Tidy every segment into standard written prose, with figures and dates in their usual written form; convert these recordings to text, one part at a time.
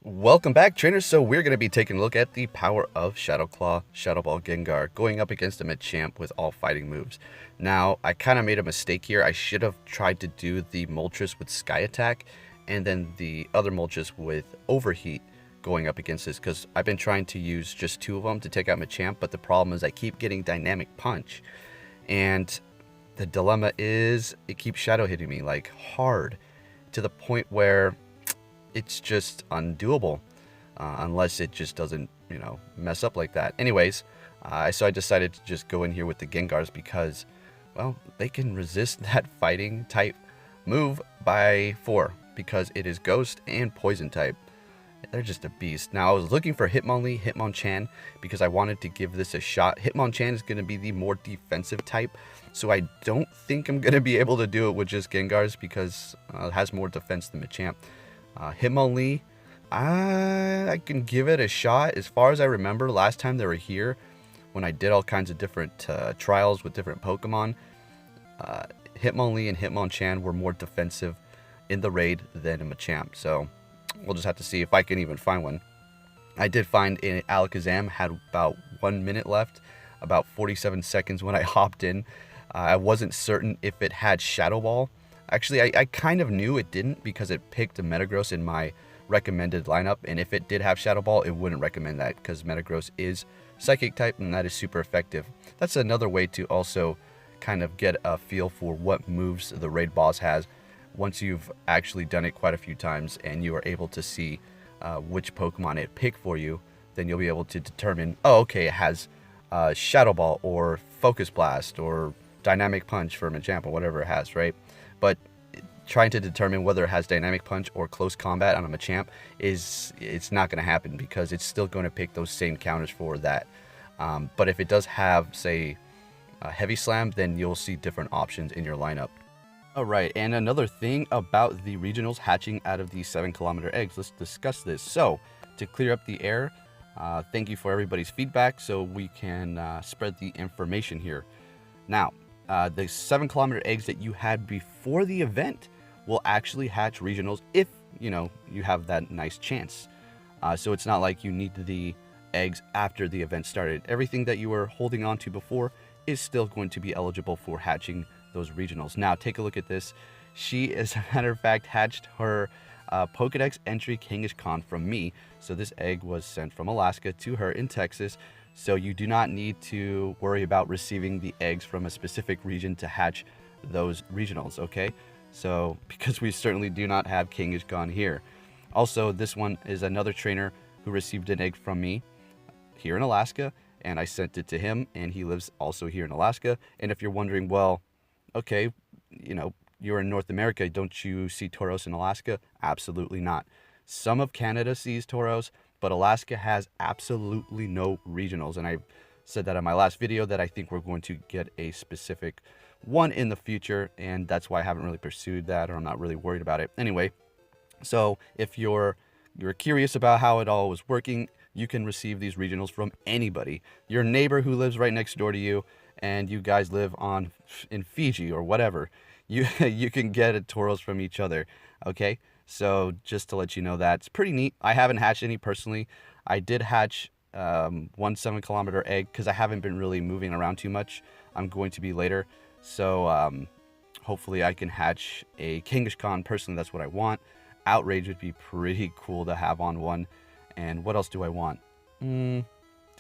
Welcome back, trainers. So we're going to be taking a look at the power of Shadow Claw, Shadow Ball Gengar, going up against a Machamp with all fighting moves. Now, I kind of made a mistake here. I should have tried to do the Moltres with Sky Attack, and then the other Moltres with Overheat going up against this, because I've been trying to use just two of them to take out Machamp, but the problem is I keep getting Dynamic Punch. And the dilemma is it keeps shadow hitting me, like, hard, to the point where it's just undoable unless it just doesn't, mess up like that. Anyways, so I decided to just go in here with the Gengars because, well, they can resist that fighting type move by 4 because it is Ghost and Poison type. They're just a beast. Now, I was looking for Hitmonlee, Hitmonchan, because I wanted to give this a shot. Hitmonchan is going to be the more defensive type, so I don't think I'm going to be able to do it with just Gengars because it has more defense than Machamp. Hitmonlee, I can give it a shot. As far as I remember, last time they were here, when I did all kinds of different trials with different Pokemon, Hitmonlee and Hitmonchan were more defensive in the raid than a Machamp. So we'll just have to see if I can even find one. I did find an Alakazam had about 1 minute left, about 47 seconds when I hopped in. I wasn't certain if it had Shadow Ball. Actually, I kind of knew it didn't because it picked a Metagross in my recommended lineup, and if it did have Shadow Ball, it wouldn't recommend that because Metagross is Psychic type, and that is super effective. That's another way to also kind of get a feel for what moves the raid boss has once you've actually done it quite a few times and you are able to see which Pokemon it picked for you. Then you'll be able to determine, oh, okay, it has Shadow Ball or Focus Blast or Dynamic Punch for Machamp or whatever it has, right? But trying to determine whether it has Dynamic Punch or Close Combat on a Machamp it's not going to happen because it's still going to pick those same counters for that. But if it does have, say, Heavy Slam, then you'll see different options in your lineup. Alright, and another thing about the regionals hatching out of the 7-kilometer eggs. Let's discuss this. So, to clear up the air, thank you for everybody's feedback so we can spread the information here. Now, the 7-kilometer eggs that you had before the event will actually hatch regionals if, you have that nice chance. So it's not like you need the eggs after the event started. Everything that you were holding on to before is still going to be eligible for hatching those regionals. Now, take a look at this. She, as a matter of fact, hatched her Pokedex entry Kangaskhan from me. So this egg was sent from Alaska to her in Texas. So you do not need to worry about receiving the eggs from a specific region to hatch those regionals, okay? So, because we certainly do not have Kangaskhan here. Also, this one is another trainer who received an egg from me here in Alaska, and I sent it to him, and he lives also here in Alaska. And if you're wondering, well, okay, you're in North America, don't you see Tauros in Alaska? Absolutely not. Some of Canada sees Tauros, but Alaska has absolutely no regionals. And I said that in my last video that I think we're going to get a specific one in the future, and that's why I haven't really pursued that, or I'm not really worried about it. Anyway, so if you're curious about how it all was working, you can receive these regionals from anybody. Your neighbor who lives right next door to you, and you guys live in Fiji or whatever, you can get a Tauros from each other, okay? So just to let you know, that's pretty neat. I haven't hatched any personally. I did hatch 1 7-kilometer egg because I haven't been really moving around too much. I'm going to be later. So hopefully I can hatch a Kangaskhan. Personally, that's what I want. Outrage would be pretty cool to have on one. And what else do I want? To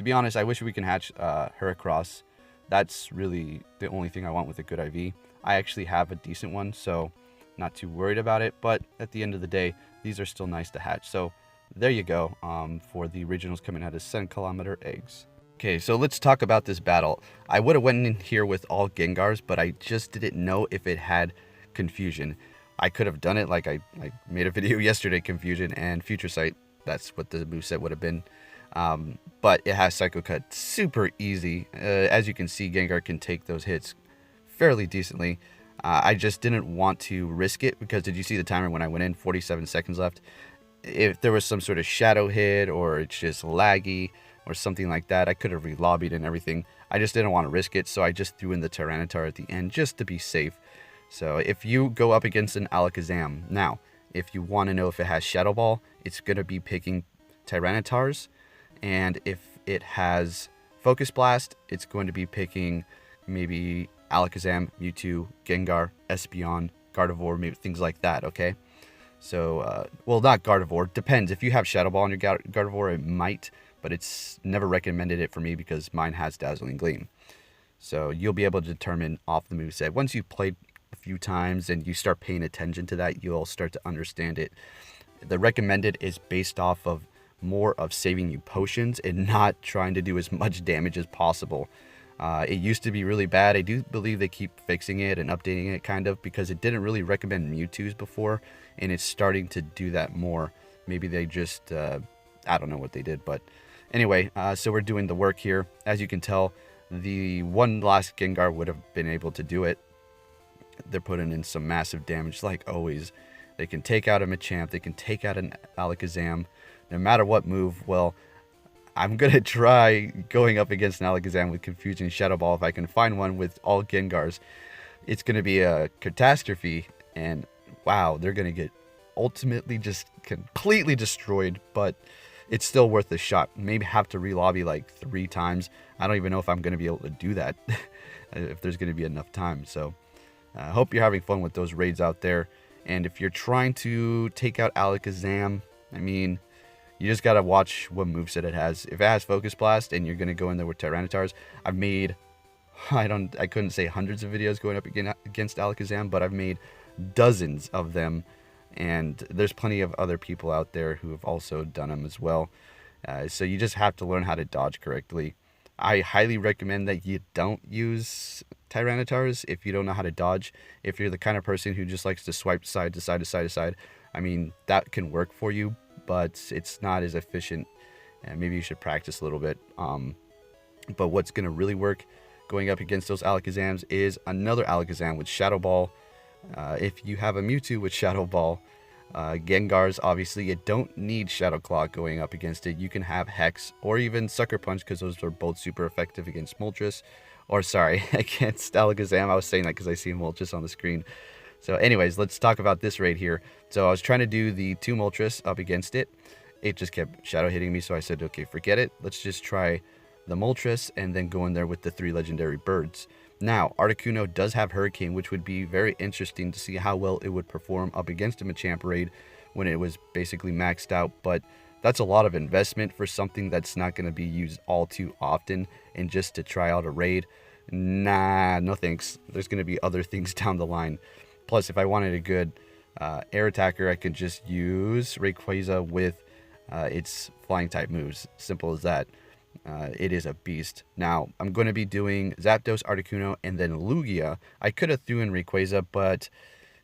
be honest, I wish we can hatch Heracross. That's really the only thing I want with a good IV. I actually have a decent one, so not too worried about it. But at the end of the day, these are still nice to hatch. So there you go for the originals coming out of 7-kilometer eggs. Okay, so let's talk about this battle. I would have went in here with all Gengars, but I just didn't know if it had Confusion. I could have done it like I made a video yesterday, Confusion and Future Sight. That's what the moveset would have been. But it has Psycho Cut, super easy. As you can see, Gengar can take those hits fairly decently. I just didn't want to risk it because did you see the timer when I went in? 47 seconds left. If there was some sort of shadow hit or it's just laggy or something like that, I could have relobbied and everything. I just didn't want to risk it, so I just threw in the Tyranitar at the end just to be safe. So if you go up against an Alakazam, now If you want to know if it has Shadow Ball, it's going to be picking Tyranitar's. And if it has Focus Blast, it's going to be picking maybe Alakazam, Mewtwo, Gengar, Espeon, Gardevoir, maybe things like that, okay? So, well, not Gardevoir. Depends. If you have Shadow Ball on your Gardevoir, it might, but it's never recommended it for me because mine has Dazzling Gleam. So you'll be able to determine off the moveset. Once you've played a few times and you start paying attention to that, you'll start to understand it. The recommended is based off of more of saving you potions and not trying to do as much damage as possible. It used to be really bad. I do believe they keep fixing it and updating it kind of because it didn't really recommend Mewtwo's before, and it's starting to do that more. Maybe they just, I don't know what they did, but anyway, so we're doing the work here. As you can tell, the one last Gengar would have been able to do it. They're putting in some massive damage like always. They can take out a Machamp, they can take out an Alakazam, no matter what move. Well, I'm going to try going up against an Alakazam with Confusion Shadow Ball if I can find one with all Gengars. It's going to be a catastrophe, and wow, they're going to get ultimately just completely destroyed, but it's still worth a shot. Maybe have to relobby like 3 times. I don't even know if I'm going to be able to do that if there's going to be enough time. So I hope you're having fun with those raids out there. And if you're trying to take out Alakazam, I mean, you just got to watch what moveset it has. If it has Focus Blast and you're going to go in there with Tyranitars, I've made, I couldn't say hundreds of videos going up against Alakazam, but I've made dozens of them. And there's plenty of other people out there who have also done them as well. So you just have to learn how to dodge correctly. I highly recommend that you don't use Tyranitars if you don't know how to dodge. If you're the kind of person who just likes to swipe side to side to side to side, I mean, that can work for you, but it's not as efficient. And maybe you should practice a little bit. But what's going to really work going up against those Alakazams is another Alakazam with Shadow Ball. If you have a Mewtwo with Shadow Ball, Gengars, obviously, you don't need Shadow Claw going up against it. You can have Hex or even Sucker Punch because those are both super effective against Moltres. Or, sorry, against Alakazam. I was saying that because I see Moltres on the screen. So, anyways, let's talk about this raid here. So, I was trying to do the 2 Moltres up against it. It just kept shadow hitting me, so I said, okay, forget it. Let's just try the Moltres and then go in there with the 3 legendary birds. Now, Articuno does have Hurricane, which would be very interesting to see how well it would perform up against a Machamp raid when it was basically maxed out. But that's a lot of investment for something that's not going to be used all too often. And just to try out a raid, nah, no thanks. There's going to be other things down the line. Plus, if I wanted a good air attacker, I could just use Rayquaza with its flying type moves. Simple as that. It is a beast. Now, I'm going to be doing Zapdos, Articuno, and then Lugia. I could have threw in Rayquaza, but,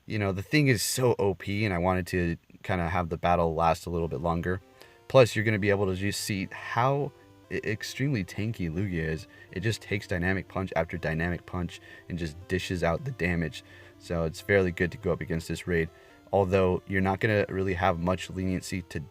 you know, the thing is so OP, and I wanted to kind of have the battle last a little bit longer. Plus, you're going to be able to just see how extremely tanky Lugia is. It just takes Dynamic Punch after Dynamic Punch and just dishes out the damage. So it's fairly good to go up against this raid. Although, you're not going to really have much leniency to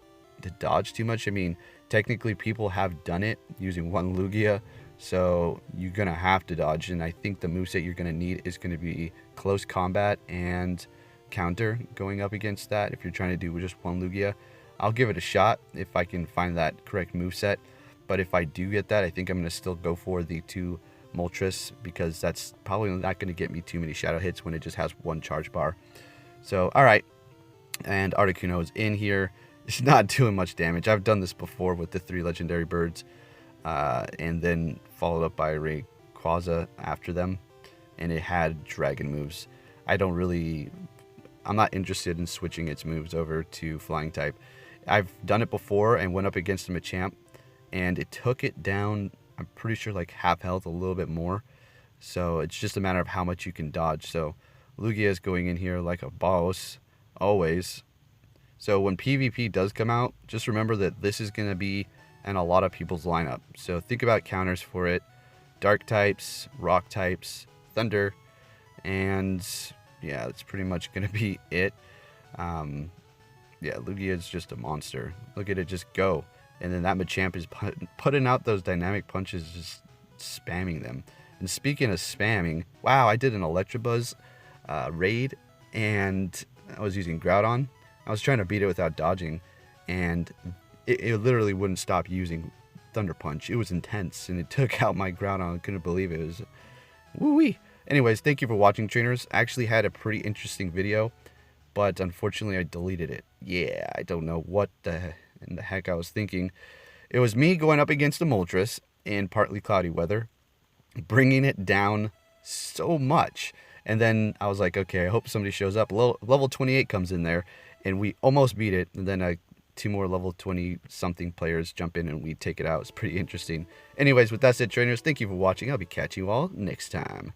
dodge too much. I mean, technically people have done it using 1 Lugia, so you're gonna have to dodge, and I think the moveset you're gonna need is gonna be close combat and counter going up against that. If you're trying to do just 1 Lugia, I'll give it a shot if I can find that correct moveset. But if I do get that, I think I'm gonna still go for the 2 Moltres, because that's probably not gonna get me too many shadow hits when it just has 1 charge bar. So alright, and Articuno is in here. It's not doing much damage. I've done this before with the 3 legendary birds, and then followed up by Rayquaza after them, and it had dragon moves. I'm not interested in switching its moves over to flying type. I've done it before and went up against a Machamp, and it took it down, I'm pretty sure, like half health, a little bit more. So it's just a matter of how much you can dodge. So Lugia is going in here like a boss, always. So when PvP does come out, just remember that this is going to be in a lot of people's lineup. So think about counters for it. Dark types, rock types, thunder, and yeah, that's pretty much going to be it. Yeah, Lugia is just a monster. Look at it just go. And then that Machamp is putting out those dynamic punches, just spamming them. And speaking of spamming, wow, I did an Electabuzz raid, and I was using Groudon. I was trying to beat it without dodging, and it literally wouldn't stop using Thunder Punch. It was intense, and it took out my Groudon. I couldn't believe it. It was woo-wee. Anyways, thank you for watching, trainers. I actually had a pretty interesting video, but unfortunately I deleted it. Yeah, I don't know what in the heck I was thinking. It was me going up against a Moltres in partly cloudy weather, bringing it down so much. And then I was like, okay, I hope somebody shows up. Level 28 comes in there, and we almost beat it. And then two more level 20-something players jump in, and we take it out. It's pretty interesting. Anyways, with that said, trainers, thank you for watching. I'll be catching you all next time.